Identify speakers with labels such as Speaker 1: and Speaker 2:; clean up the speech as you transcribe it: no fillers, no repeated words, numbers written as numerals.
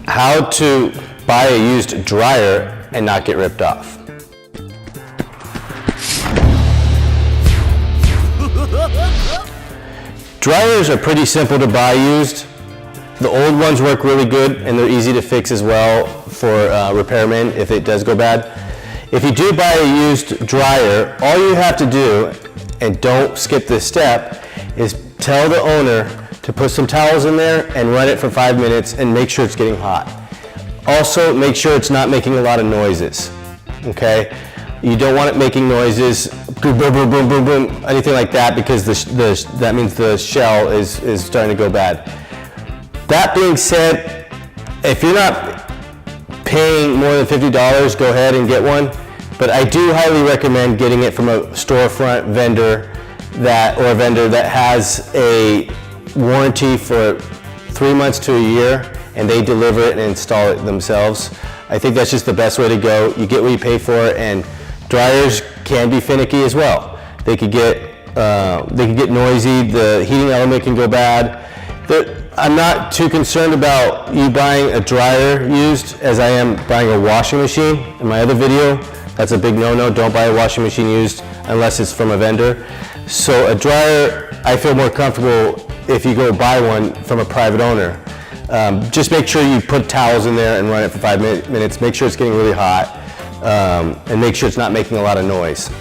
Speaker 1: how to buy a used dryer and not get ripped off. Dryers are pretty simple to buy used. The old ones work really good and they're easy to fix as well for repairmen if it does go bad. If you do buy a used dryer, all you have to do, and don't skip this step, is tell the owner to put some towels in there and run it for 5 minutes and make sure it's getting hot. Also, make sure it's not making a lot of noises, okay? You don't want it making noises, boom, boom, boom, boom, boom, boom, anything like that, because that means the shell is starting to go bad. That being said, if you're not paying more than $50, go ahead and get one. But I do highly recommend getting it from a storefront vendor or a vendor that has a warranty for 3 months to a year, and they deliver it and install it themselves. I think that's just the best way to go. You get what you pay for, and dryers can be finicky as well. They could get noisy. The heating element can go bad. I'm not too concerned about you buying a dryer used as I am buying a washing machine. In my other video, that's a big no-no. Don't buy a washing machine used unless it's from a vendor. So a dryer, I feel more comfortable if you go buy one from a private owner. Just make sure you put towels in there and run it for 5 minutes. Make sure it's getting really hot, and make sure it's not making a lot of noise.